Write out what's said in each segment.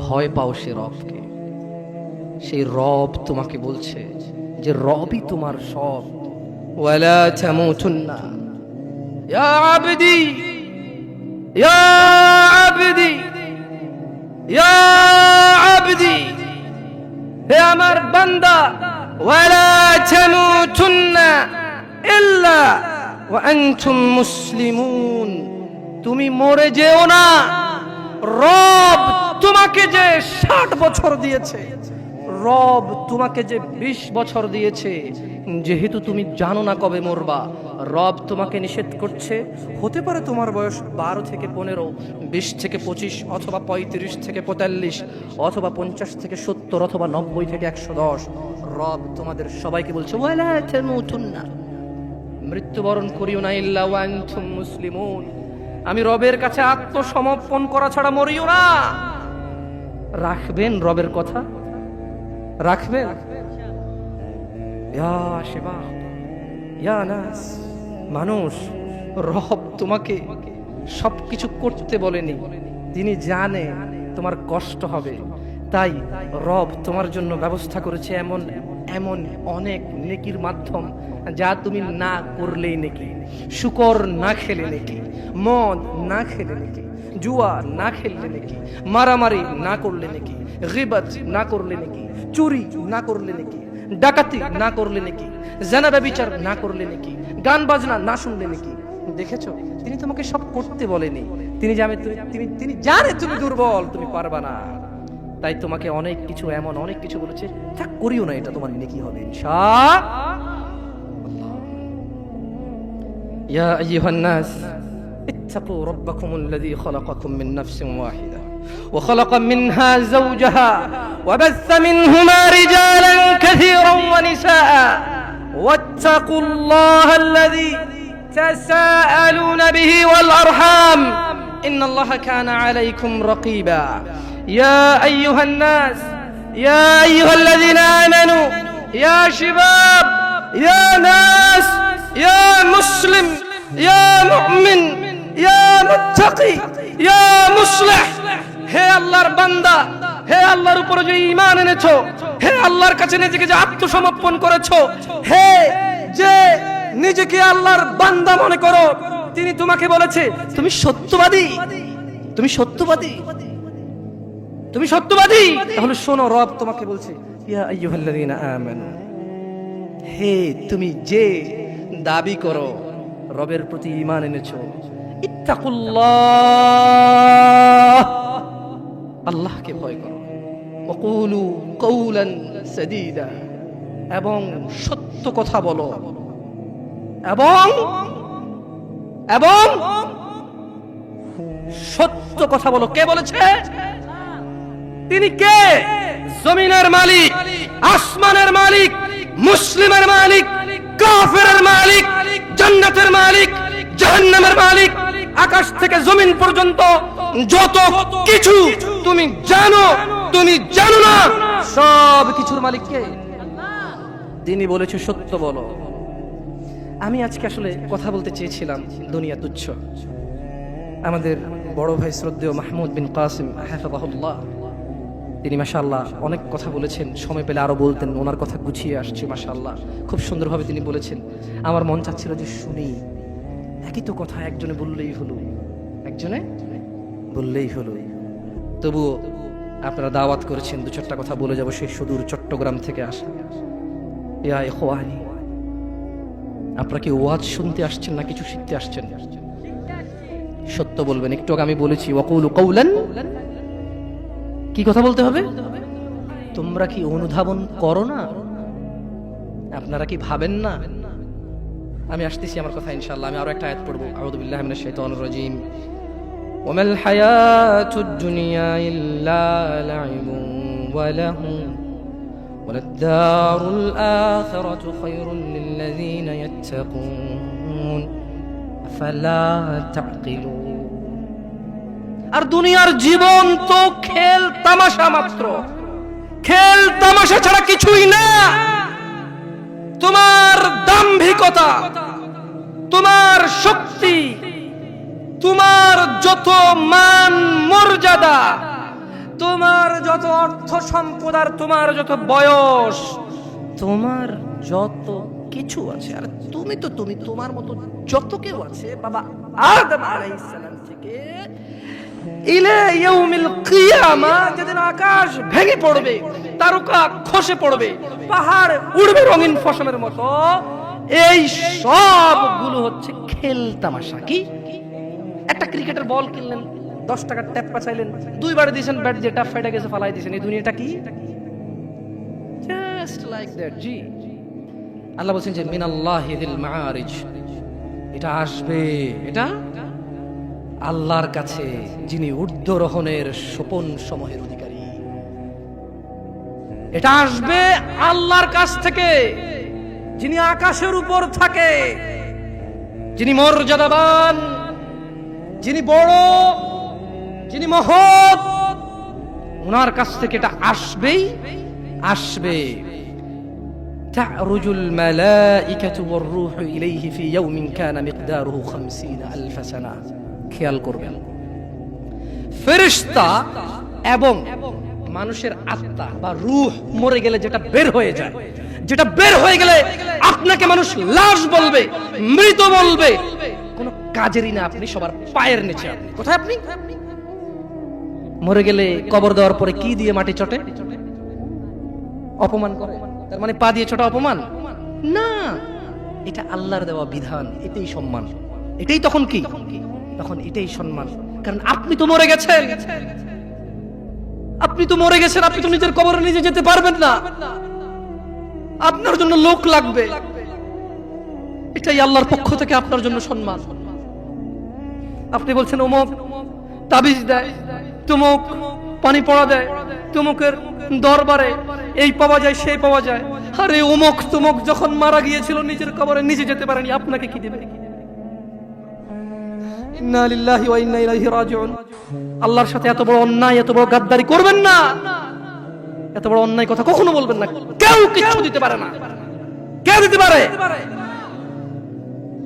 ভয় পাও সে রবকে। সেই রব তোমাকে বলছে যে রবই তোমার সব। ওয়ালা তামুতুন্না ইয়া আবদি ইয়া আবদি ইয়া আবদি, হে আমার বান্দা, ওয়ালা তামুতুন্না ইল্লা ওয়া আনতুম মুসলিমুন, তুমি মরে যেও না। রব তোমাকে যে 60 বছর দিয়েছে, রব তোমাকে যে 20 বছর দিয়েছে, যেহেতু তুমি জানো না কবে মরবা, রব তোমাকে নিষেধ করছে। হতে পারে তোমার বয়স 12 থেকে 15, 20 থেকে 25, অথবা 35 থেকে 45, অথবা 50 থেকে 70, অথবা 90 থেকে 110। রব তোমাদের সবাইকে বলছে ওয়ালা তামুতুন্না, মৃত্যুবরণ করিও না ইল্লা ওয়া আনতুম মুসলিমুন, আমি রবের কাছে আত্মসমর্পণ করা ছাড়া মরিও না। রাখবেন রবের কথা? রাখবেন? ইয়া শিবা ইয়া নাস, মানুষ, রব তোমাকে সবকিছু করতে বলেনি, তিনি জানে তোমার কষ্ট হবে, তাই রব তোমার জন্য ব্যবস্থা করেছে এমন এমন অনেক নেকির মাধ্যম যা তুমি না করলেই নেকি। শুকর না খেলে নেকি, মদ না খেলে নেকি, জুয়া না খেললে নেকি, মারামারি না করলে নেকি, গীবত না করলে নেকি, চুরি না করলে নেকি, ডাকাতি না করলে নাকি, জানা ব্যভিচার না করলে নাকি, গান বাজনা না শুনলে নাকি। দেখেছো, তিনি তোমাকে সব করতে বলেনি, তিনি জানে তুমি দুর্বল, তুমি পারবা না, তাই তোমাকে অনেক কিছু, এমন অনেক কিছু বলেছে, থাক করিও না, এটা তোমার নেকি হবে ইনশাআল্লাহ। ইয়া আইয়ুহান নাস ইত্তাকু রাব্বাকুমুল্লাযী খালাকাকুম মিন নাফসিন ওয়াহিদা وخلق منها زوجها وبث منهما رجالا كثيرا ونساء واتقوا الله الذي تساءلون به والأرحام إن الله كان عليكم رقيبا يا أيها الناس يا أيها الذين آمنوا يا شباب يا ناس يا مسلم يا مؤمن يا متقي يا مصلح, হে আল্লাহর বান্দা, হে আল্লাহর উপরে যে ঈমান এনেছো, হে আল্লাহর কাছে নিজেকে যে আত্মসমর্পণ করেছো, হে যে নিজেকে আল্লাহর বান্দা মনে করো, তিনি তোমাকে বলেছে তুমি সত্যবাদী, তুমি সত্যবাদী, তুমি সত্যবাদী। তাহলে শোনো, রব তোমাকে বলছে ইয়া আইয়ুহাল্লাযীনা আমানু, হে তুমি যে দাবি করো রবের প্রতি ঈমান এনেছো, ইত্তাকুল্লাহ, আল্লাহকে ভয় করো, ওয়াকুলু কওলান সাদীদা, এবং সত্য কথা বলো, এবং এবং সত্য কথা বলো। কে বলেছে? তিনি কে? জমিনের মালিক, আসমানের মালিক, মুসলিমের মালিক, কাফেরের মালিক, জান্নাতের মালিক, জাহান্নামের মালিক, আকাশ থেকে জমিন পর্যন্ত যত কিছু তুমি জানো, তুমি জানো না, সব কিছুর মালিক কে? তিনি বলেছে সত্য বলো। আমি আজকে আসলে কথা বলতে চেয়েছিলাম দুনিয়া তুচ্ছ। আমাদের বড় ভাই শ্রদ্ধেয় মাহমুদ বিন কাসিম হাফিজাহুল্লাহ, তিনি মাশাআল্লাহ অনেক কথা বলেছেন, সময় পেলে আরো বলতেন, ওনার কথা গুছিয়ে আসছে মাশাআল্লাহ, খুব সুন্দরভাবে তিনি বলেছেন। আমার মন চাচ্ছিল যে শুনি, একই তো কথা, একজনে বললেই হলো, একজনে বললেই হলো। তবুও আপনারা দাওয়াত করেছেন, 2-4টা কথা বলে যাব সেই সুদূর চট্টগ্রাম থেকে আসা। ইয়া ইখওয়ানি, আপনারা কি ওয়াজ শুনতে আসছেন না কিছু শিখতে আসছেন? সত্য বলবেন। একটু আগে আমি বলেছি ওয়াকুলু কওলান, কি কথা বলতে হবে? তোমরা কি অনুধাবন করো না? আপনারা কি ভাবেন না? আমি আসতেছি আমার কথা ইনশাআল্লাহ। আমি আরো একটা আয়াত পড়ব, আউযু বিল্লাহি মিনাশ শাইতানির রাজীম। ওয়ামাল হায়াতুদ দুনিয়া ইল্লা লাইবুন ওয়া লাহু ওয়ালাদ-দারুল আখিরাতু খায়রুল লিল্লাযীনা ইয়াত্তাকুন আফালা তা'কিলুন। আর দুনিয়ার জীবন তো খেল তামাশা মাত্র, খেল তামাশা ছাড়া কিছুই না। তোমার দাম্ভিকতা, তোমার শক্তি, তোমার যত মান মর্যাদা, যত অর্থ সম্পদ আর তোমার যত বয়স, তোমার যত কিছু আছে, আর তুমি তো তুমি, তোমার মতো যত কেউ আছে বাবা আদম আলাইহিস সালাম থেকে ইলা ইয়াউমিল কিয়ামা, যেদিন আকাশ ভেঙে পড়বে, তারকা খসে পড়বে, পাহাড় উড়বে রঙিন ফসলের মতো, এই সবগুলো হচ্ছে খেল তামাশা। কি একটা ক্রিকেটের বল কিনলেন, 10 টাকার ট্যাপ পাচাইলেন, 2 বার দিয়েছেন, ব্যাট যেটা ফেটে গেছে ফালাই দিয়েছেন, এই দুনিয়াটা কি? Just like that. জি, আল্লাহ বলছেন যে মিনাল্লাহি যিল মাআরিজ, এটা আসবে, এটা আল্লাহর কাছে যিনি ঊর্ধ্বরোহণের সোপন সমূহের অধিকারী, এটা আসবে আল্লাহর কাছ থেকে, যিনি আকাশের উপর থাকে, যিনি মর্যাদাবান, যিনি বড়, যিনি মহৎ, ওনার কাছ থেকে এটা আসবেই আসবে। তা'রুজুল মালাইকাতু ওয়ার রূহু ইলাইহি ফি ইয়াউমিন কানা মিকদারুহু 50000 সানা। খেয়াল করবেন, ফেরেশতা এবং মানুষের আত্মা বা রূহ মরে গেলে যেটা বের হয়ে যায়, যেটা বের হয়ে গেলে আপনাকে মানুষ লাশ বলবে, মৃত বলবে, কোনো কাজেরই না, আপনি সবার পায়ের নিচে। আপনি কোথায়? আপনি মরে গেলে কবর দেওয়ার পরে কি দিয়ে মাটি চটে? অপমান করে, তার মানে পা দিয়ে ছোটা অপমান না, এটা আল্লাহর দেওয়া বিধান, এটাই সম্মান, এটাই তখন কি? তখন এটাই সম্মান। কারণ আপনি তো মরে গেছেন, আপনি তো মরে গেছেন, আপনি তো নিজের কবরে নিজে যেতে পারবেন না, আপনার জন্য লোক লাগবে, এটাই আল্লাহর পক্ষ থেকে আপনার জন্য সম্মান। আপনি বলছেন অমুক তাবিজ দেয়, তুমুক পানি পড়া দেয়, তুমুকের দরবারে এই পাওয়া যায় সেই পাওয়া যায়, আরে অমুক তুমুক যখন মারা গিয়েছিল নিজের কবরে নিজে যেতে পারেনি, আপনাকে কি দেবে? ইন্না লিল্লাহি ওয়া ইন্না ইলাইহি রাজিউন। আল্লাহর সাথে এত বড় অন্যায়, এত বড় গাদ্দারি করবেন না, এত বড় অন্যায় কথা কখনো বলবেন না। কেউ কিছু দিতে পারে না, কে দিতে পারে?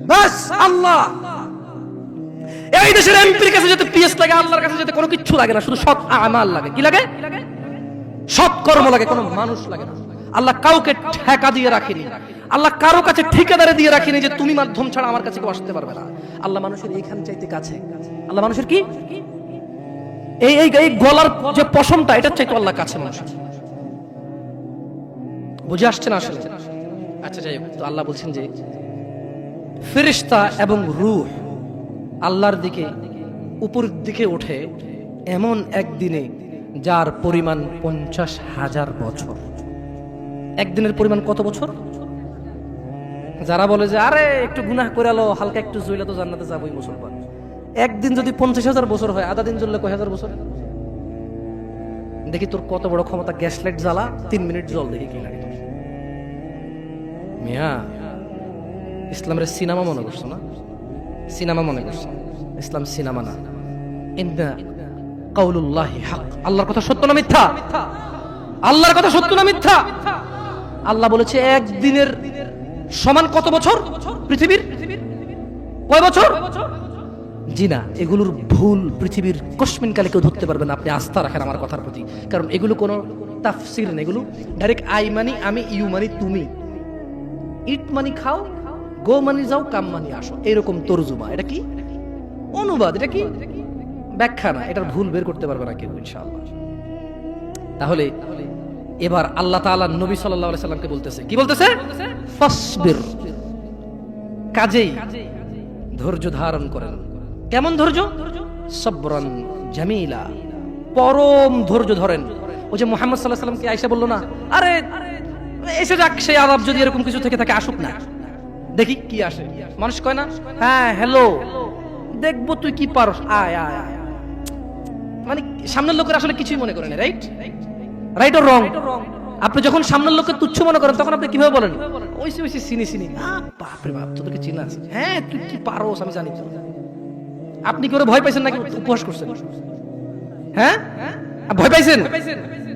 বাস আল্লাহ। এই দেশের এমপির কাছে যেতে পিএস লাগে, আল্লাহর কাছে যেতে কোনো কিছু লাগে না, শুধু সৎ আমাল লাগে। কি লাগে? সৎ কর্ম লাগে, কোনো মানুষ লাগে না। আল্লাহ কাউকে ঠেকা দিয়ে রাখেনি, আল্লাহ কারো কাছে ঠিকাদারে দিয়ে রাখেনি যে তুমি মাধ্যম ছাড়া আমার কাছে কেউ আসতে পারবে না। আল্লাহ মানুষের এইখান চাইতে কাছে, আল্লাহ মানুষের কি এই এই এই গলার যে পশমটা, এটা চাইতে আল্লাহ কাছে মানুষের। বুঝে আসছে না আসলে? আচ্ছা যাই হোক, তো আল্লাহ বলছেন যে ফেরেশতা এবং রূহ আল্লাহর দিকে উপর দিকে ওঠে এমন একদিনে যার পরিমাণ 50,000 বছর। একদিনের পরিমাণ কত বছর? যারা বলে যে আরে একটু গুনাহ করে আলো, হালকা একটু জুইলে তো জান্নাতে যাবোই মুসলমান, একদিন যদি 50,000 বছর হয়, আধা দিন জ্বললে কয় হাজার বছর? দেখি তোর কত বড় ক্ষমতা, গ্যাস লাইট জ্বালা, 3 মিনিট জল, দেখি কি লাগে তোর। মিয়া ইসলামের সিনেমা মনে করছো না? সিনেমা মনে করছো? ইসলাম সিনেমা না। ইন্না কাউলুল্লাহি হক, আল্লাহর কথা সত্য না মিথ্যা? আল্লাহর কথা সত্য না মিথ্যা? আল্লাহ বলেছে একদিনের সমান কত বছর পৃথিবীর? কয় বছর? জি না, এগুলোর ভুল পৃথিবীর কসমিন কালে কেউ ধরতে পারবে না। আপনি আস্থা রাখেন আমার কথার প্রতি, কারণ এগুলো কোনো তাফসির না, এগুলো ডাইরেক্ট আই মানি আমি, ইউ মানি তুমি, ইট মানি খাও, গো মানি যাও, কাম মানি আসো, এরকম তরজুমা। এটা কি অনুবাদ, এটা কি ব্যাখ্যা না, এটার ভুল বের করতে পারবে না কেউ ইনশাআল্লাহ। তাহলে এবার আল্লাহ তাআলা নবী সাল্লাল্লাহু আলাইহি সাল্লামকে বলতেছে, কি বলতেছে? ফাসবির, কাজেই ধৈর্য ধারণ করেন। কেমন ধৈর্য? সবরান জামিলা, পরম ধৈর্য ধরেন। ওই যে মুহাম্মদ সাল্লাল্লাহু আলাইহি সাল্লামকে আয়েশা বলল না, আরে এসে যাক সেই আযাব, যদি এরকম কিছু থেকে থাকে আসুক না, দেখি কি আসে। মানুষ কয় না, হ্যাঁ হ্যালো দেখবো তুই কি পারস, আয় আয় আয়, মানে সামনের লোকের আসলে কিছুই মনে করে না। রাইট? Right or wrong? আপনি যখন সামনের লোককে তুচ্ছ মনে করেন, তখন আপনি কিভাবে বলেন? ওইসে ওইসে চিনি চিনি, বাপরে বাপ তোদেরকে চিনা আছে, হ্যাঁ তুই কি পারোস আমি জানি। আপনি কি ওরা ভয় পাইছেন নাকি উপহাস করছেন? হ্যাঁ ভয় পাইছেন?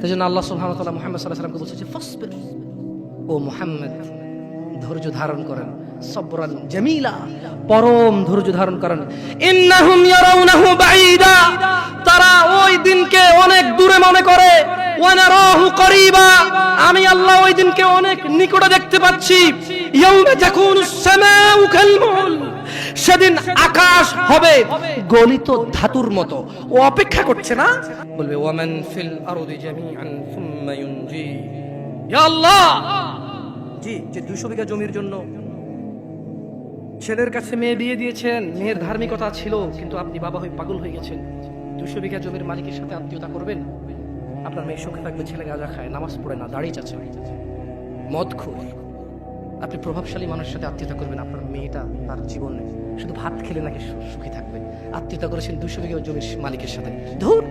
তাই জন্য আল্লাহ সুবহানাহু ওয়া তাআলা মুহাম্মদ সাল্লাল্লাহু আলাইহি ওয়াসাল্লামকে বলছে ফাসবির, ও মুহাম্মদ ধৈর্য ধারণ করেন, সবরান জামিলা, পরম ধৈর্য ধারণ করেন। ইন্নাহুম ইয়ারাউনাহু বাঈদা, তারা ওই দিনকে অনেক দূরে মনে করে, ওয়া নারাহু করিবা, আমি আল্লাহ ওই দিনকে অনেক নিকটে দেখতে পাচ্ছি। ইয়াউমা তাকুনুস সামাউ কালমুল, সেদিন আকাশ হবে গলিত ধাতুর মতো। ও অপেক্ষা করছে না, বলবে ওয়ামান ফিল আরদি জামিআন সুম্মা ইউনজি, ইয়া আল্লাহ, জি, যে 200 বিঘা জমির জন্য ছেলের কাছে মেয়ে বিয়ে দিয়েছেন, মেয়ের ধার্মিকতা ছিল, কিন্তু আপনি বাবা হয়ে পাগল হয়ে গেছেন। 200 বিঘা জমির মালিকের সাথে আত্মীয়তা করবেন, আপনার মেয়ে সুখে থাকবে, ছেলে গাঁজা খায়, নামাজ পড়ে না, দাড়ি চাচ্ছে, মদখোর। আপনি প্রভাবশালী মানুষের সাথে আত্মীয়তা করবেন, আপনার মেয়েটা তার জীবনে শুধু ভাত খেলে নাকি সুখী থাকবে। আত্মীয়তা করেছেন 200 বিঘা জমির মালিকের সাথে। ধুর,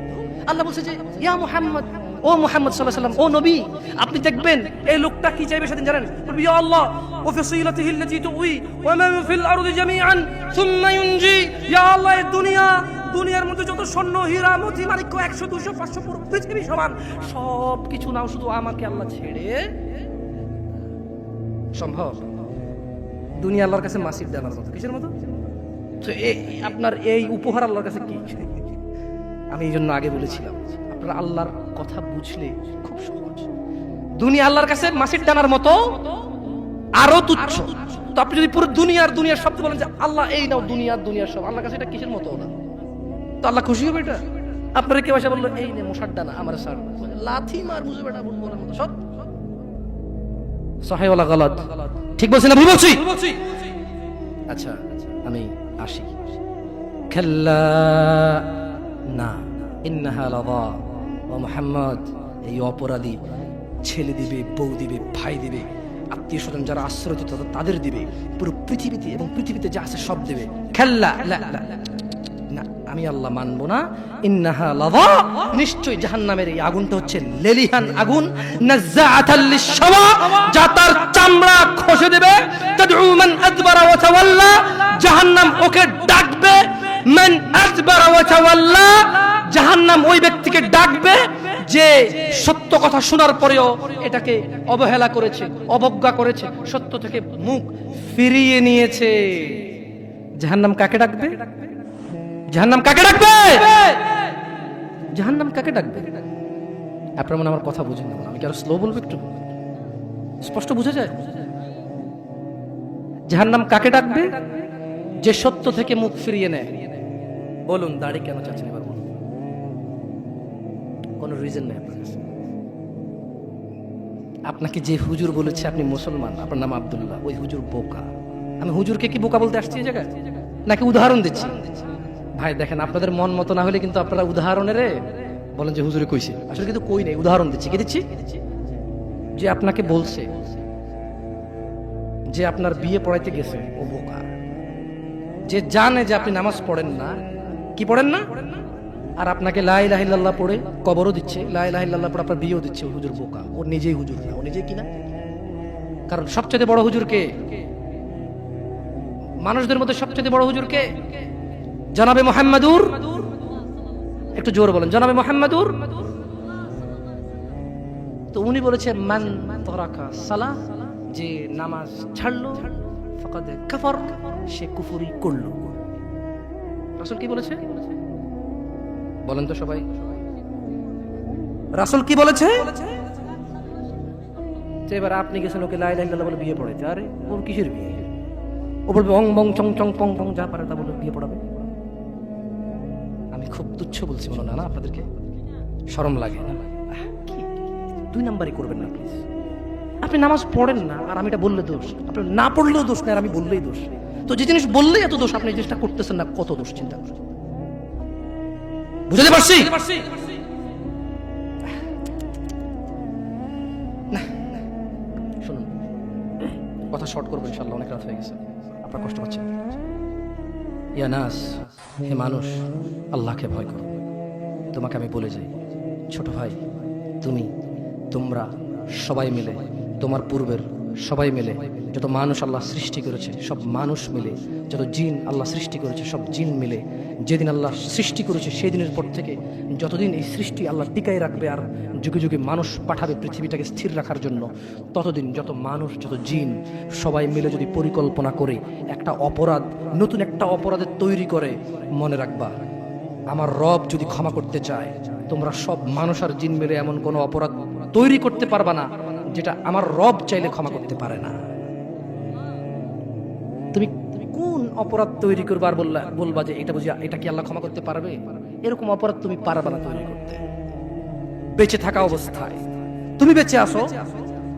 আল্লাহ বলছে যে ইয়া মুহাম্মদ, ও মুহাম্মদ সাল্লাল্লাহু আলাইহি ওয়াসাল্লাম, ও নবী, আপনি দেখবেন এই লোকটা কি চাইবে সেদিন জানেন? বলবে ইয়া আল্লাহ ওয়া ফাসিলাতিহি আল্লাতী তুই ওয়া মা ফিল আরদি জামিআন সুম্মা ইউনজি, ইয়া আল্লাহ, এই দুনিয়ার মধ্যে যত স্বর্ণ হীরা মতি মাণিক্য 100 200 500 পুরো পৃথিবী সমান, সব কিছু নাও, শুধু আমাকে আল্লাহ ছেড়ে। সম্ভব? দুনিয়া আল্লাহর কাছে মাসির দানার মতো। কিসের মতো? তো আপনার এই উপহার আল্লাহর কাছে কি? আমি এই জন্য আগে বলেছিলাম, আপনারা আল্লাহর কথা বুঝলে খুব সহজ। দুনিয়া আল্লাহর কাছে মাসির দানার মতো, আরো তুচ্ছ। তো আপনি যদি পুরো দুনিয়ার শব্দ বলেন যে আল্লাহ এই নাও দুনিয়ার সব, আল্লাহর কাছে এটা কিসের মতো না? তো আল্লাহ খুশি হবে এটা? আপনারা কেউ এসে বললো এই নে মশার দানা আমার স্যার, লাথি মার বুঝবে বেটা বলার মতো সব সহিহ ওয়ালা গলত? ঠিক বলছি না ভুল বলছি? আচ্ছা আমি আসি। খাল্লা না, ইন্নাহা লাযা, ও মুহাম্মদ, এই অপরাধী ছেলে দিবে, বউ দিবে, ভাই দিবে, আত্মীয় স্বজন যারা আশ্রয় দিত তাদের দিবে, পুরো পৃথিবীতে এবং পৃথিবীতে যা আছে সব দেবে। খাল্লা লা লা, না, আমি আল্লাহ মানবো না। ইন্নাহা লাযা, নিশ্চয় জাহান্নামের এই আগুনটা হচ্ছে লেলিহান আগুন, নাযাআতাল লিশ-শাওয়া, যা তার চামড়া খসে দেবে। তাদউ মান আদবারা ওয়া তাওয়াল্লা, জাহান্নাম ওকে ডাকবে। মান আদবারা ওয়া তাওয়াল্লা, জাহান্নাম ওই ব্যক্তিকে ডাকবে যে সত্য কথা শোনার পরেও এটাকে অবহেলা করেছে, অবজ্ঞা করেছে, সত্য থেকে মুখ ফিরিয়ে নিয়েছে। জাহান্নাম কাকে ডাকবে? জাহান্নাম কাকে ডাকবে? জাহান্নাম কাকে ডাকবে? আপনারা মনে আমার কথা বুঝেন না, আমি কি আরো স্লো বলবো? একটু স্পষ্ট বুঝা যায়? জাহান্নাম কাকে ডাকবে? যে সত্য থেকে মুখ ফিরিয়ে নেয়। বলুন, দাড়ি কেন চাচ্ছেন এবার বলুন? কোনো রিজন নেই আপনার কাছে। আপনাকে যে হুজুর বলেছে আপনি মুসলমান, আপনার নাম আব্দুল্লাহ, ওই হুজুর বোকা। আমি হুজুরকে কি বোকা বলতে আসছি এই জায়গায়, নাকি উদাহরণ দিচ্ছি? ভাই দেখেন, আপনাদের মন মতো না হলে কিন্তু আপনারা উদাহরণের বলেন যে হুজুরে কইছে, আসলে কিন্তু কই নেই, উদাহরণ দিচ্ছি। কি দিচ্ছি? যে আপনাকে বলছে যে আপনার বিয়ে পড়াইতে গেছে, ও বোকা। যে জানে যে আপনি নামাজ পড়েন না, কি পড়েন না, আর আপনাকে লা ইলাহা ইল্লাল্লাহ পড়ে কবরও দিচ্ছে, লা ইলাহা ইল্লাল্লাহ পড়ে আপনার বিয়েও দিচ্ছে, হুজুর বোকা। ও নিজেই হুজুর না, ও নিজেই কিনা। কারণ সবচেয়ে বড় হুজুর কে? মানুষদের মধ্যে সবচেয়ে বড় হুজুর কে? জনাবে মুহাম্মাদুর, একটু জোর বলেন, জনাবে মুহাম্মাদুর। তো উনি বলেছে মান তারাকা সালাহ, যে নামাজ ছাড়লো ফাকাদ কাফার, সে কুফরি করলো। রাসূল কি বলেছে বলেন তো সবাই? রাসূল কি বলেছে? এবার আপনি গেছেন ওকে লা ইলাহা ইল্লাল্লাহ বলে বিয়ে পড়াইতে, আরে ওর কিসের বিয়ে? ও বলবে অং বং চং চং পং পং, যা পারে তা বলে বিয়ে পড়াবে। আমি খুব তুচ্ছ বলছি মনে না আপনাদেরকে? শরম লাগে না? কি 2 নাম্বারই করবেন না প্লিজ। আপনি নামাজ পড়েন না আর আমি এটা বললে দোষ, আপনি না পড়লেও দোষ না, আর আমি বললেই দোষ। তো যে জিনিস বললেই এত দোষ, আপনি এই জিনিসটা করতেছেন না, কত দোষ চিন্তা করুন। বুঝতে পারছি? না শুনুন, কথা শর্ট করবো ইনশাআল্লাহ, অনেক রাত হয়ে গেছে, আপনারা কষ্ট পাচ্ছেন। ইয়া নাস, হে মানুষ, আল্লাহকে ভয় করো। তোমাকে আমি বলে যাই, ছোট ভাই, তোমরা সবাই মিলে, তোমার পূর্বের সবাই মিলে যত মানুষ আল্লাহ সৃষ্টি করেছে সব মানুষ মিলে, যত জিন আল্লাহ সৃষ্টি করেছে সব জিন মিলে, যেদিন আল্লাহ সৃষ্টি করেছে সেই দিনের পর থেকে যতদিন এই সৃষ্টি আল্লাহ টিকায় রাখবে আর যুগে যুগে মানুষ পাঠাবে পৃথিবীটাকে স্থির রাখার জন্য, ততদিন যত মানুষ যত জিন সবাই মিলে যদি পরিকল্পনা করে একটা অপরাধ, নতুন একটা অপরাধের তৈরি করে, মনে রাখবা আমার রব যদি ক্ষমা করতে চায়, তোমরা সব মানুষ আর জিন মিলে এমন কোনো অপরাধ তৈরি করতে পারবা না যেটা আমার রব চাইলে ক্ষমা করতে পারে না। তুমি কোন অপরাধ তৈরি করবা আর বলবা যে এটা বুঝি এটা কি আল্লাহ ক্ষমা করতে পারবে? এরকম অপরাধ তুমি পারবা না তৈরি করতে। বেঁচে থাকা অবস্থায় তুমি বেঁচে আসো,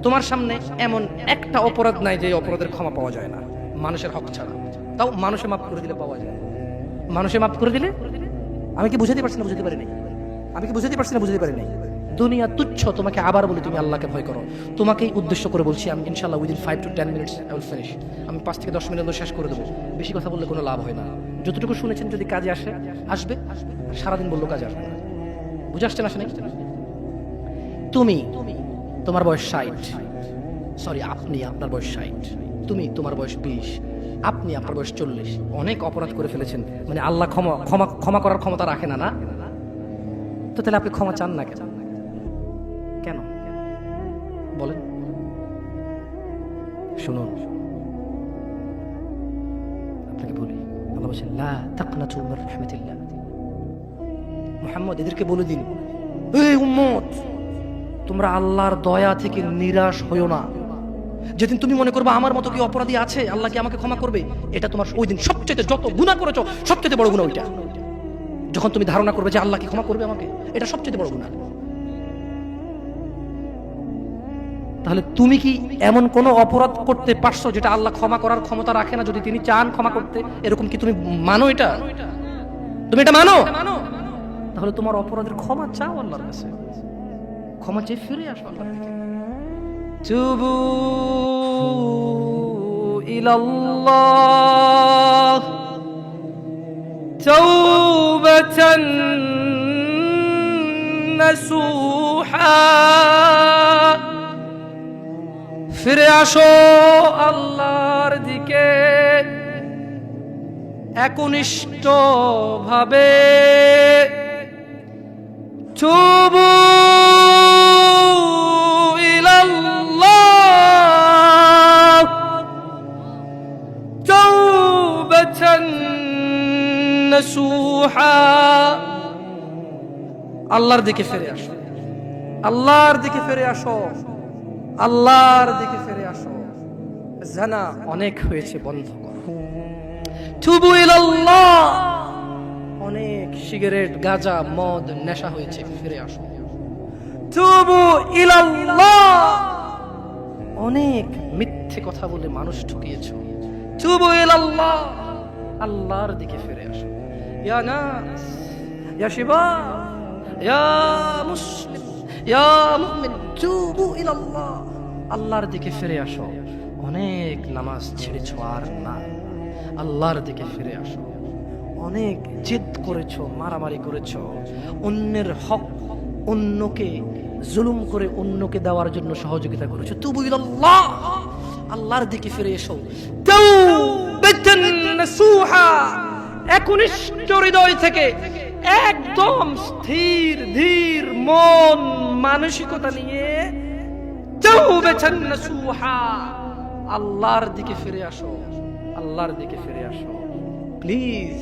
তোমার সামনে এমন একটা অপরাধ নাই যে অপরাধের ক্ষমা পাওয়া যায় না মানুষের হক ছাড়া। তাও মানুষে মাফ করে দিলে পাওয়া যায়। মানুষে মাফ করে দিলে, আমি কি বুঝাতে পারছি না? বুঝতে পারি নাই। আমি কি বুঝাতে পারছি না? বুঝতে পারি নাই। দুনিয়া তুচ্ছ। তোমাকে আবার বলি তুমি আল্লাহকে ভয় করো। তোমাকেই উদ্দেশ্য করে বলছি আমি, ইনশাআল্লাহ within 5 to 10 minutes I will finish। আমি 5 থেকে 10 মিনিট শেষ করে দেবো। বেশি কথা বললে কোনো লাভ হয় না। যতটুকু শুনেছেন যদি কাজে আসবে, সারাদিন বললো কাজে আসবে না। বুঝে আসছে না? আসে নাই? তুমি, তোমার বয়স 60, সরি আপনি, আপনার বয়স 60, তুমি তোমার বয়স 20, আপনি আপনার বয়স 40, অনেক অপরাধ করে ফেলেছেন। মানে আল্লাহ ক্ষমা করার ক্ষমতা রাখে না, না? তো তাহলে আপনি ক্ষমা চান না কেন? কেন বলেন? শুনুন, আপনাকে বলি, আল্লাহ বলেছেন লা তাকনাতু মির রাহমাতিল্লাহ। মুহাম্মদ এদেরকে বলে দিন, এই উম্মত তোমরা আল্লাহর দয়া থেকে নিরাশ হইও না। যেদিন তুমি মনে করবে আমার মতো কি অপরাধী আছে, আল্লাহ কি আমাকে ক্ষমা করবে, এটা তোমার ওই দিন সবচেয়ে যত গুনাহ করেছো সবচেয়ে বড় গুনাহ ওইটা। যখন তুমি ধারণা করবে যে আল্লাহ কি ক্ষমা করবে আমাকে, এটা সবচেয়ে বড় গুনাহ। তাহলে তুমি কি এমন কোন অপরাধ করতে পারছো যেটা আল্লাহ ক্ষমা করার ক্ষমতা রাখে না যদি তিনি চান ক্ষমা করতে? এরকম কি তুমি মানো? এটা তুমি এটা মানো? তাহলে তোমার অপরাধের ক্ষমা চাও আল্লাহর কাছে, ক্ষমা চেয়ে ফিরে আসো আল্লাহর দিকে। তুবু ইলাল্লাহ তাওবাতান নাসুহা। ফিরে আসো আল্লাহর দিকে একনিষ্ঠ ভাবে। তুবু ইলাল্লাহ তাওবাতান নাসুহা। আল্লাহর দিকে ফিরে আসো, আল্লাহর দিকে ফিরে আসো, আল্লাহর দিকে ফিরে আসো। জানা অনেক হয়েছে, বন্ধ করো। তুবু ইলাল্লাহ, অনেক সিগারেট গাঁজা মদ নেশা হয়েছে, ফিরে আসো। তুবু ইলাল্লাহ, অনেক মিথ্যে কথা বলে মানুষ ঠকিয়েছো। তুবু ইলাল্লাহ, আল্লাহর দিকে ফিরে আসো। ইয়া নাস, ইয়া শিবাব, ইয়া মুসলিম, ইয়া মুমিন, তুবু ইলাল্লাহ, আল্লাহর দিকে ফিরে আসো। অনেক নামাজ ছেড়েছো আর না, আল্লাহর দিকে ফিরে আসো। অনেক জিদ করেছো, মারামারি করেছো, অন্যের হক অন্যকে জুলুম করে অন্যকে দেওয়ার জন্য সহযোগিতা করেছো। তুবু ইলাল্লাহ, আল্লাহর দিকে ফিরে এসো। তাওবাতান নাসুহা, একনিষ্ঠ হৃদয় থেকে একদম স্থির ধীর মন মানসিকতা নিয়ে তাওবাতান নাসুহা, আল্লাহর দিকে ফিরে আসো, আল্লাহর দিকে ফিরে আসো। প্লিজ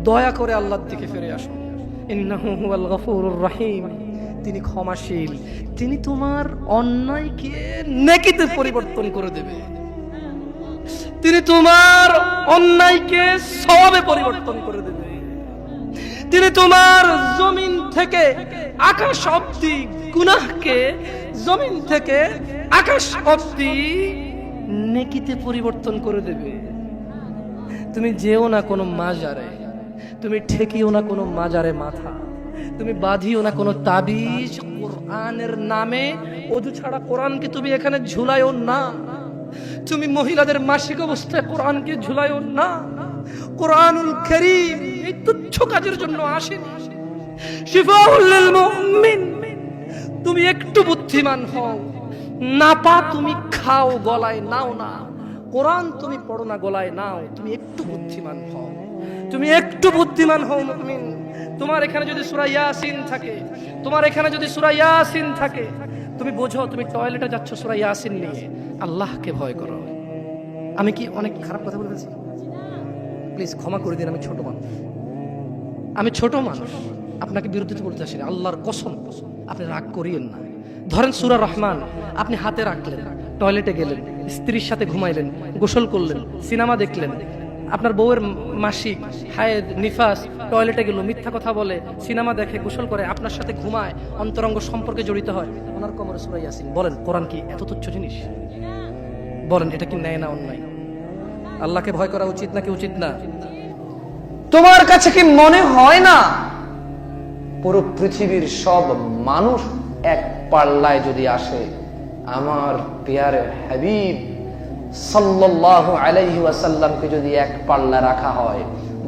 দয়া করে আল্লাহর দিকে ফিরে আসো। ইন্নাহু হুয়াল গফুরুর রহিম, তিনি ক্ষমাশীল, তিনি তোমার অন্যায়কে নেকিতে পরিবর্তন করে দেবে, তিনি তোমার অন্যায়কে সওয়াবে পরিবর্তন করে দেবে, তিনি তোমার জমিন থেকে আকাশ অবধি গুনাহকে জমিন থেকে আকাশ অবধি নেকিতে পরিবর্তন করে দেবে। তুমি যেও না কোনো মাজারে, তুমি ঠেকিও না কোনো মাজারে মাথা, তুমি বাঁধিও না কোনো তাবিজ। কোরআনের নামে ওযু ছাড়া কোরআনকে তুমি এখানে ঝুলাইও না। তুমি মহিলাদের মাসিক অবস্থায় কোরআনকে ঝুলাইও না। কোরআনুল কারীম এই তুচ্ছ কাজের জন্য আসেনি। শিফাউল লিল মুমিন, তুমি একটু বুদ্ধিমান হও, নাপা তুমি খাও গলায় নাও না, কোরআন তুমি পড়ো না গলায় নাও, তুমি একটু বুদ্ধিমান হও, তুমি একটু বুদ্ধিমান হও মুমিন। তোমার এখানে যদি সূরা ইয়াসিন থাকে, তোমার এখানে যদি সূরা ইয়াসিন থাকে, তুমি বোঝো তুমি টয়লেটে যাচ্ছ সূরা ইয়াসিন নিয়ে, আল্লাহকে ভয় করো। আমি কি অনেক খারাপ কথা বলে ফেলছি? প্লিজ ক্ষমা করে দিন, আমি ছোট মানুষ, আমি ছোট মানুষ, আপনাকে বিরুদ্ধে বলতে আসিনি, আল্লাহর কসম আপনি রাগ করিয়েন না। ধরেন সূরা রহমান আপনি হাতে রাখলেন, টয়লেটে গেলেন, স্ত্রীর সাথে ঘুমাইলেন, গোসল করলেন, সিনেমা দেখলেন, আপনার বউয়ের মাসিক হায়েদ নিফাস টয়লেটে গেল, মিথ্যা কথা বলে, সিনেমা দেখে, গোসল করে, আপনার সাথে ঘুমায়, অন্তরঙ্গ সম্পর্কে জড়িত হয়, ওনার কোমরে সূরা ইয়াসিন। বলেন কোরআন কি এত তুচ্ছ জিনিস? বলেন এটা কি ন্যায় না অন্যায়? আল্লাহকে ভয় করা উচিত নাকি উচিত না? তোমার কাছে কি মনে হয় না পুরো পৃথিবীর সব মানুষ এক পাল্লায় যদি আসে, আমার প্যারে হাবিব সাল্লাল্লাহু আলাইহি ওয়াসাল্লামকে যদি এক পাল্লা রাখা হয়,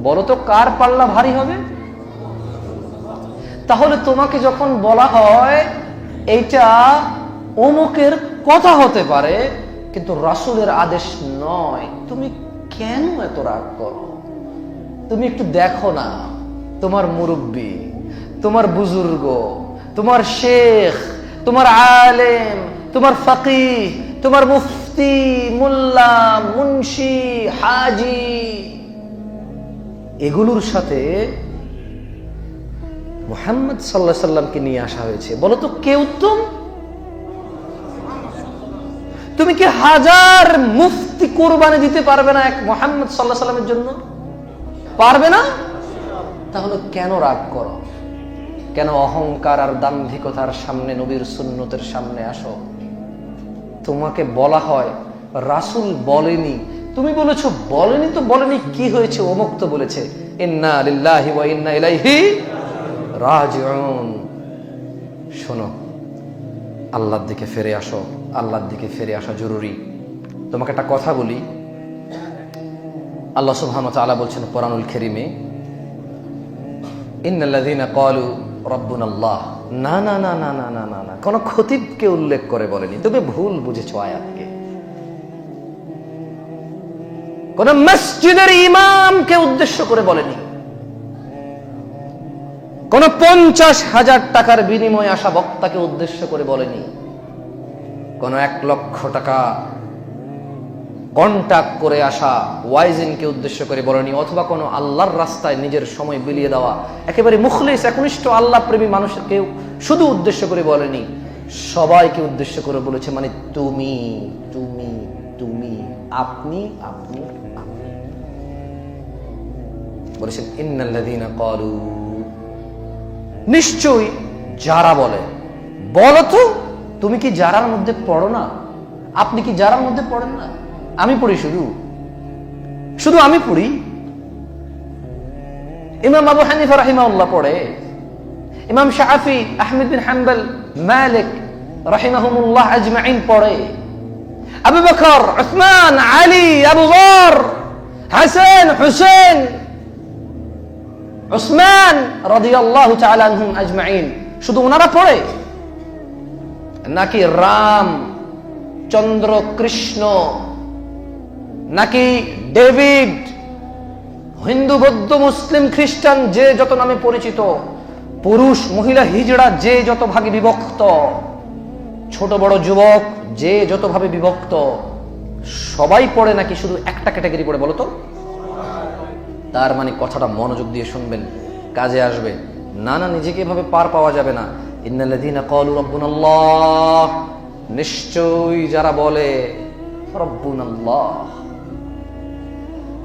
বলো তো কার পাল্লা ভারী হবে? তাহলে তোমাকে যখন বলা হয় এইটা অমুকের কথা হতে পারে কিন্তু রাসূলের আদেশ নয়, তুমি কেন এত রাগ করো? তুমি একটু দেখো না, তোমার মুরব্বী, তোমার বুজুর্গ, তোমার শেখ, তোমার আলেম, তোমার ফাকিহ, তোমার মুফতি, মোল্লা, মুন্সি, হাজি, এগুলোর সাথে মুহাম্মদ সাল্লাল্লাহু আলাইহি সাল্লামকে নিয়ে আসা হয়েছে। বলো তো কে উত্তম? তুমি কি হাজার মুফতি কুরবানি দিতে পারবে না এক মুহাম্মদ সাল্লাল্লাহু আলাইহি সাল্লামের জন্য? পারবে না? তাহলে কেন রাগ করো? কেন অহংকার আর দাম্ভিকতার সামনে নবীর সুন্নতের সামনে আসো? তোমাকে বলা হয় রাসূল বলেনি, তুমি বলেছো বলেনি, তো বলেনি কি হয়েছে? অমুক তো বলেছে। ইন্না লিল্লাহি ওয়া ইন্না ইলাইহি রাজিউন। শোনো, আল্লাহর দিকে ফিরে আসো, আল্লাহর দিকে ফিরে আসা জরুরি। তোমাকে একটা কথা বলি, আল্লাহ সুবহানাহু ওয়া তাআলা বলছেন কোরআনুল কারীমে, ইন্নাল্লাযীনা ক্বালু রাব্বুনাল্লাহ। না না না না না না না না, কোন খতিবকে উল্লেখ করে বলেনি, তুমি ভুল বুঝেছো আয়াতকে। কোন মসজিদের ইমামকে উদ্দেশ্য করে বলেনি, কোন 50,000 টাকার বিনিময়ে আসা বক্তাকে উদ্দেশ্য করে বলেনি, কোন 1 লক্ষ টাকা কন্টাক্ট করে আসা ওয়াইজিনকে উদ্দেশ্য করে বলেনি, অথবা কোনো আল্লাহর রাস্তায় নিজের সময় বিলিয়ে দেওয়া একেবারে মুখলিস একনিষ্ঠ আল্লাহ প্রেমী মানুষকে শুধু উদ্দেশ্য করে বলেনি, সবাইকে উদ্দেশ্য করে বলেছে। মানে তুমি তুমি তুমি, আপনি আপনি আপনি। বলেছেন ইন্নাল্লাযীনা ক্বালু, নিশ্চয়ই যারা বলে। বলো তো তুমি কি যারার মধ্যে পড়ো না? আপনি কি যারার মধ্যে পড়েন না? আমি পড়ি, শুধু শুধু আমি পড়ি। ইমাম আবু হানিফা রাহিমাহুল্লাহ পড়ে, ইমাম শাফি, আহমদ বিন হাম্বল, মালিক রাহিমাহুমুল্লাহ আজমাইন পড়ে, আবু বকর, উসমান, আলী, আবু যর, হাসান, হুসেন, উসমান রাদিয়াল্লাহু তাআলা আনহুম আজমাইন, শুধু ওনারা পড়ে? নাকি রাম, চন্দ্র, কৃষ্ণ, নাকি ডেভিড, হিন্দু, বৌদ্ধ, মুসলিম, খ্রিস্টান যে যত নামে পরিচিত, পুরুষ মহিলা হিজড়া যে যত ভাগে বিভক্ত, ছোট বড় যুবক যে যত ভাবে বিভক্ত, সবাই পড়ে নাকি শুধু একটা ক্যাটাগরি পড়ে? বলো তো। তার মানে কথাটা মনোযোগ দিয়ে শুনবেন, কাজে আসবে। না না, নিজেকে এভাবে পার পাওয়া যাবে না। ইন্নাল্লাযীনা ক্বালু রাব্বুনাল্লাহ, নিশ্চয়ই যারা বলে রাব্বুনাল্লাহ,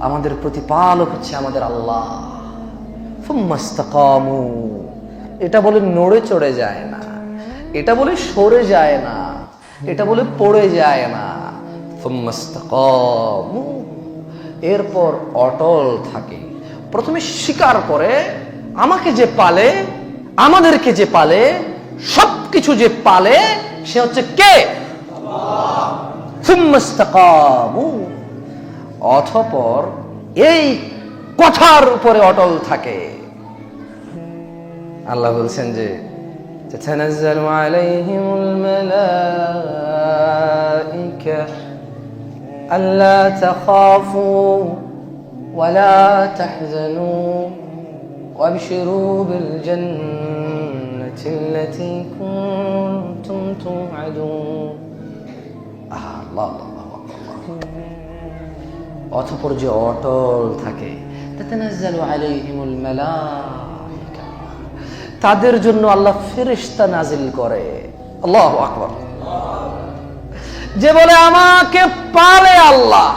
আমাদের প্রতিপালক হচ্ছে আমাদের আল্লাহ, সুম্মা ইসতাকামু, এটা বলে নড়ে চড়ে যায় না, এটা বলে সরে যায় না, এটা বলে পড়ে যায় না, সুম্মা ইসতাকামু, এরপর অটল থাকে। প্রথমে স্বীকার করে আমাকে যে পালে, আমাদেরকে যে পালে, সবকিছু যে পালে, সে হচ্ছে কে? আল্লাহ। সুম্মা ইসতাকামু, অতঃপর এই কথার উপরে অটল থাকে। আল্লাহ বলছেন যে تتنزل عليهم الملائكة ألا تخافوا ولا تحزنوا وابشروا بالجنة التي كنتم توعدون الله الله অতঃপর যে অটল থাকে তাতানাজ্জালু আলাইহিমুল মালাইকা, তাদের জন্য আল্লাহ ফেরেশতা নাজিল করে। আল্লাহু আকবার। যে বলে আমাকে পালে আল্লাহ,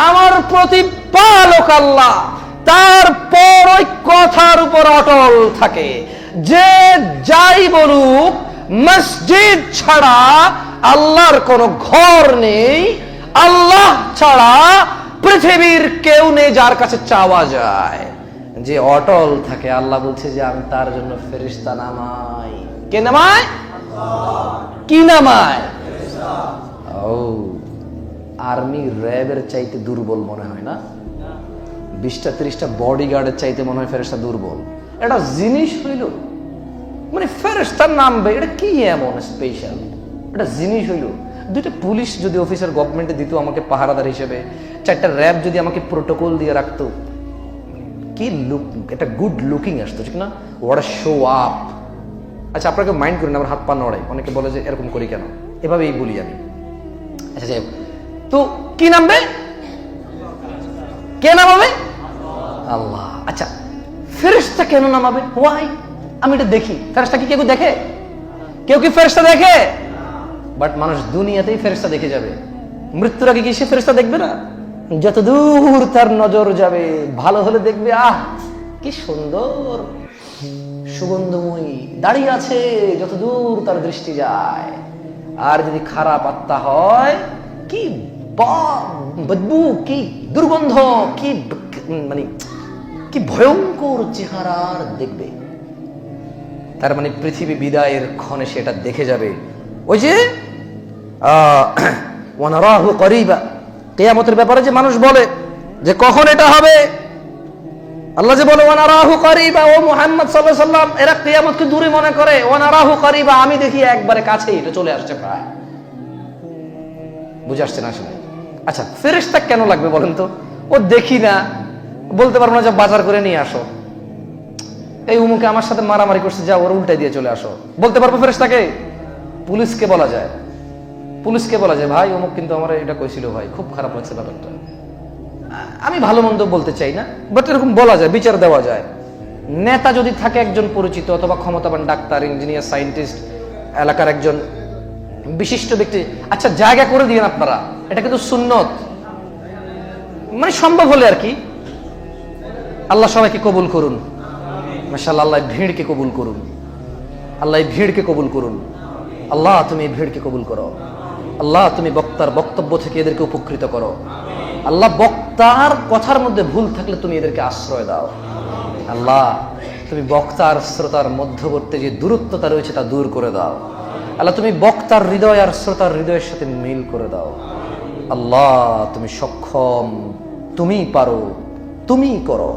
আমার প্রতিপালক আল্লাহ, তারপর ওই কথার উপর অটল থাকে। যে যাই বলুক, মসজিদ ছাড়া আল্লাহর কোনো ঘর নেই, আল্লাহ ছাড়া পৃথিবীর কেউ নেই যার কাছে চাওয়া যায়। যে অটল থাকে, আল্লাহ বলছে যে আমি তার জন্য ফেরেশতা নামাই। কে নামায়? কি নামায়? ও, আর্মি র্যাবের চাইতে দুর্বল মনে হয় না? 20-30টা বডিগার্ডের চাইতে মনে হয় ফেরেশতা দুর্বল। এটা জিনিস হইল, মানে ফেরেশতার নামবে, এটা কি এমন স্পেশাল? এটা জিনিস হইল। 2টা পুলিশ যদি অফিসার গভর্নমেন্টে দিত আমাকে পাহারাদার হিসেবে, 4টা র্যাব যদি আমাকে প্রোটোকল দিয়ে রাখতো, কি লুক, এটা গুড লুকিং আসতো, ঠিক না? What a show up. আচ্ছা, আপনাকে মাইন্ড করেন আমার হাত পা নড়াই, অনেকে বলে যে এরকম করি কেন, এভাবেই বলি আমি। আচ্ছা যাই হোক, তো কি নামবে? কে নামাবে? আল্লাহ। আচ্ছা, ফেরেশতা কেন নামাবে? ওয়াই? আমি এটা দেখি। ফেরেশতা কি কেউ দেখে? কেউ কি ফেরেশতা দেখে? বাট মানুষ দুনিয়াতেই ফেরেশতা দেখে যাবে, মৃত্যুর আগে কি সে ফেরেশতা দেখবে না? যত দূর তার নজর যাবে, ভালো হলে দেখবে আহ কি সুন্দর সুগন্ধময়ী দাঁড়িয়ে আছে, যত দূর তার দৃষ্টি যায়। আর যদি খারাপ আত্মা হয়, কি বদবু, কি দুর্গন্ধ, কি মানে কি ভয়ঙ্কর চেহারার দেখবে। তার মানে পৃথিবী বিদায়ের ক্ষণে সেটা দেখে যাবে। ওই যে ওয়ানারাহু করিবা, কিয়ামতের ব্যাপারে যে মানুষ বলে যে কখন এটা হবে, আল্লাহ যে বলে ওয়ানারাহু করিবা, ও মুহাম্মদ সাল্লাল্লাহু আলাইহি ওয়াসাল্লাম, এরা কিয়ামতকে দূরে মনে করে। ওয়ানারাহু করিবা, আমি দেখি একবারে কাছেই, এটা চলে আসছে প্রায়। বুঝে আসছে না আসলে? আচ্ছা, ফেরেশতা কেন লাগবে বলেন তো? ও দেখি না, বলতে পারবো না যে বাজার করে নিয়ে আসো, এই উমুকে আমার সাথে মারামারি করছে, যা ওর উল্টাই দিয়ে চলে আসো, বলতে পারবো ফেরেশতাকে? পুলিশকে বলা যায়, পুলিশকে বলা যায় ভাই অমুক কিন্তু আমার এটা কইছিল, ভাই খুব খারাপ লাগছে ব্যাপারটা। আমি ভালো মন্দ বলতে চাই না, বাট এরকম বলা যায়, বিচার দেওয়া যায়। নেতা যদি থাকে একজন পরিচিত অথবা ক্ষমতাবান ডাক্তার, ইঞ্জিনিয়ার, সায়েন্টিস্ট, এলাকার একজন বিশিষ্ট ব্যক্তি, আচ্ছা জায়গা করে দিয়েন আপনারা, এটা কিন্তু সুন্নত, মানে সম্ভব হলে আর কি। আল্লাহ সবাইকে কবুল করুন, মাশাআল্লাহ। আল্লাহ ভিড়কে কবুল করুন, আল্লাহ ভিড়কে কবুল করুন। আল্লাহ তুমি ভিড়কে কবুল করো। আল্লাহ তুমি বক্তার বক্তব্য থেকে এদেরকে উপকৃত করো। আল্লাহ বক্তার কথার মধ্যে ভুল থাকলে তুমি এদেরকে আশ্রয় দাও। আল্লাহ তুমি বক্তার শ্রোতার মধ্যবর্তী যে দূরত্বতা রয়েছে তা দূর করে দাও। আল্লাহ তুমি বক্তার হৃদয় আর শ্রোতার হৃদয়ের সাথে মিল করে দাও। আল্লাহ তুমি সক্ষম, তুমি পারো, তুমি করো।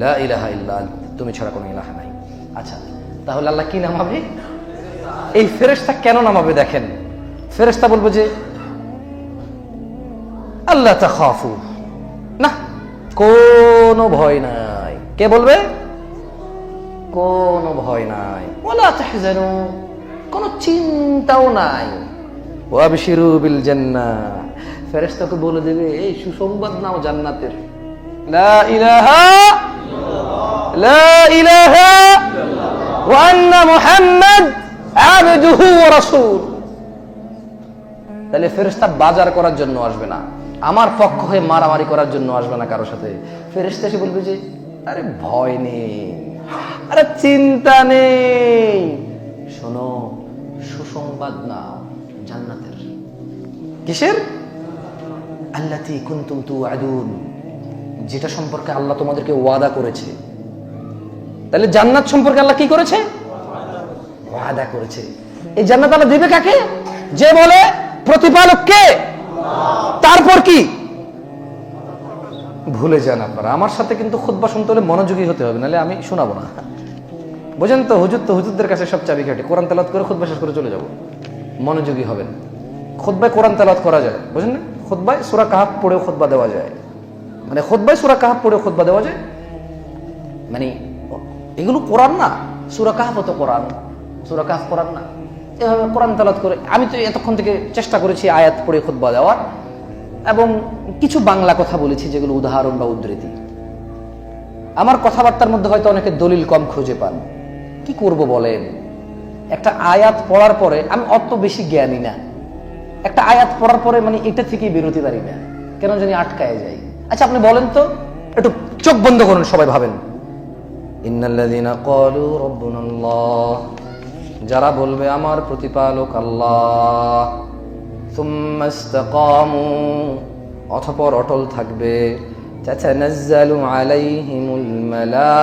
লা ইলাহা ইল্লা আনতা, তুমি ছাড়া কোনো ইলাহা নাই। আচ্ছা, তাহলে আল্লাহ কি নামাবে? এই ফেরেশতা কেন নামাবে দেখেন। ফেরেশতা বলবো যে আল্লাহ তাখাফু, না কোনো ভয় নাই। কে বলবে? কোনো ভয় নাই। ওয়ালা তাহজানু, কোনো চিন্তাও নাই। ওয়াবশিরু বিল জান্নাহ, ফেরেশতাকে বলে দেবে এই সুসংবাদ নাও জান্নাতের। লা ইলাহা লা ইলাহা ওয়া আন্না মুহাম্মাদ আবদুহু ওয়া রাসূল। তাহলে ফেরেশতা বাজার করার জন্য আসবে না, আমার পক্ষ হয়ে মারামারি করার জন্য আসবে না কারোর সাথে। ফেরেশতা এসে বলবে যে আরে ভয় নেই, আরে চিন্তা নেই, শোনো সুসংবাদ নাও জান্নাতের। কিসের? আল্লাতী কুনতুম তুআদুন, যেটা সম্পর্কে আল্লাহ তোমাদেরকে ওয়াদা করেছে। তাহলে জান্নাত সম্পর্কে আল্লাহ কি করেছে? ওয়াদা করেছে। এই জান্নাত আল্লাহ দিবে কাকে? যে বলে প্রতিপালক কে। তারপর কি? ভুলে যান আপনারা। আমার সাথে কিন্তু খুতবা শুনতে হলে মনোযোগী হতে হবে, নাহলে আমি শোনাবো না। বোঝেন তো? হুজুরদের কাছে সব চাবিকাঠি। কোরআন তেলাওয়াত করে খুতবা শেষ করে চলে যাব, মনোযোগী হবেন। খুতবায় কোরআন তেলাওয়াত করা যায়, বুঝেন না? খুতবায় সূরা কাহাফ পড়েও খুতবা দেওয়া যায়, মানে খুতবায় সূরা কাহাফ পড়েও খুতবা দেওয়া যায়। মানে এগুলো কোরআন না, সূরা কাহাফ তো কোরআন, সূরা কাহাফ কোরআন না? এভাবে কোরআন তেলাওয়াত করে আমি তো এতক্ষণ থেকে চেষ্টা করেছি আয়াত পড়ে খুতবা দেওয়ার, এবং কিছু বাংলা কথা বলেছি যেগুলো উদাহরণ বা উদ্ধৃতি। আমার কথাবার্তার মধ্যে হয়তো অনেকে দলিল কম খুঁজে পান, কি করব বলেন? একটা আয়াত পড়ার পরে আমি অত বেশি জ্ঞানী না, একটা আয়াত পড়ার পরে মানে এটা থেকেই বেরোতে পারি না, কেন জানি আটকায় যাই। আচ্ছা আপনি বলেন তো, একটু চোখ বন্ধ করুন, সবাই ভাবেন। ইন্নাল্লাযীনা ক্বালু রাব্বুনাল্লাহ, যারা বলবে আমার প্রতিপালক আল্লাহ, সুম্মা ইসতাকামু, অতঃপর অটল থাকবে, তাতানাজ্জালু আলাইহিমুল মালাইকা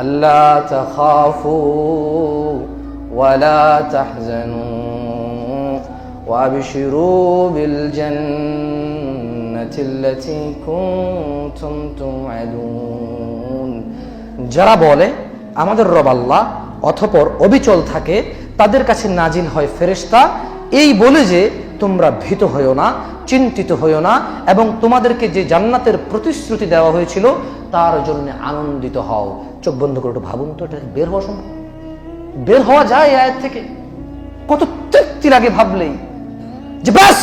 আল্লা তাখাফু ওয়া লা তাহজানু ওয়া আবশিরু বিল জান্নাতিল্লাতী কুনতুম তুআদুন। যারা বলে আমাদের রব আল্লাহ, অতঃপর অবিচল থাকে, তাদের কাছে নাজিল হয় ফেরেশতা এই বলে যে তোমরা ভীত হইও না, চিন্তিত হইও না, এবং তোমাদেরকে যে জান্নাতের প্রতিশ্রুতি দেওয়া হয়েছিল তার জন্য আনন্দিত হও। চোখ বন্ধ করে একটু ভাবুন তো, এটা বের হওয়া সম্ভব? বের হওয়া যায় এই আয়াত থেকে? কত তৃপ্তি লাগে ভাবলেই যে ব্যাস,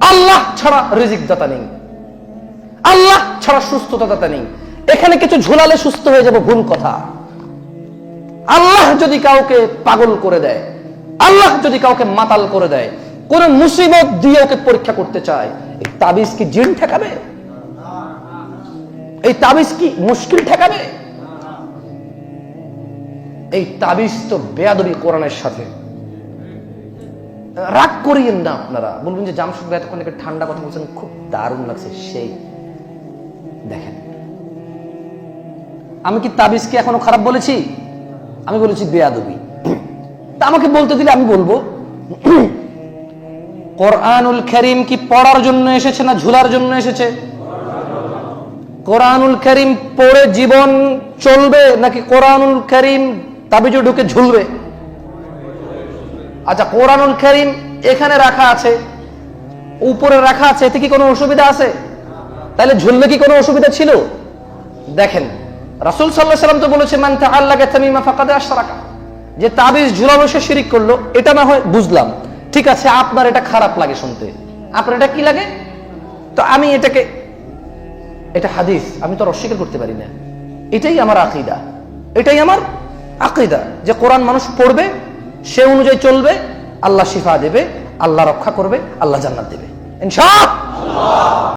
আল্লাহ ছাড়া রিজিক দাতা নেই, আল্লাহ ছাড়া সুস্থতা দাতা নেই। এখানে কিছু ঝুলালে সুস্থ হয়ে যাব, ভুল কথা। আল্লাহ যদি কাউকে পাগল করে দেয়, আল্লাহ যদি কাউকে মাতাল করে দেয়, কোন মুসিবত দিয়ে ওকে পরীক্ষা করতে চায়, এই তাবিজ কি জিন ঠেকাবে? এই তাবিজ কি মুশকিল ঠেকাবে? এই তাবিজ তো বেয়াদবি কোরআনের সাথে। রাগ করিয়েন না আপনারা, বলবেন যে জামশেদ ভাই এতক্ষণ একটা ঠান্ডা কথা বলছেন, খুব দারুণ লাগছে। সেই দেখেন, আমি কি তাবিজকে এখনো খারাপ বলেছি? আমি বলেছি বেয়াদবি। তা আমাকে বলতে দিলে আমি বলবো, কোরআনুল কারীম কি পড়ার জন্য এসেছে না ঝুলার জন্য এসেছে? কোরআনুল কারীম পড়ে জীবন চলবে নাকি কোরআনুল কারীম তাবিজে ঢুকে ঝুলবে? আচ্ছা, কোরআনুল কারীম এখানে রাখা আছে, উপরে রাখা আছে, এতে কি কোনো অসুবিধা আছে? তাহলে ঝুললে কি কোনো অসুবিধা ছিল? দেখেন, রাসূল সাল্লাল্লাহু আলাইহি ওয়াসাল্লাম তো বলেছে মান তাআল্লাকা তামিমা ফাকাদ আশরাকা, যে তাবিজ ঝুলানো সে শিরিক করলো। এটা না হয় বুঝলাম, ঠিক আছে, আপনার এটা খারাপ লাগে শুনতে, আপনার এটা কি লাগে, তো আমি এটাকে, এটা হাদিস, আমি তো অস্বীকার করতে পারি না। এটাই আমার আকীদা, এটাই আমার আকীদা, যে কোরআন মানুষ পড়বে, সে অনুযায়ী চলবে, আল্লাহ শিফা দেবে, আল্লাহ রক্ষা করবে, আল্লাহ জান্নাত দেবে ইনশাআল্লাহ।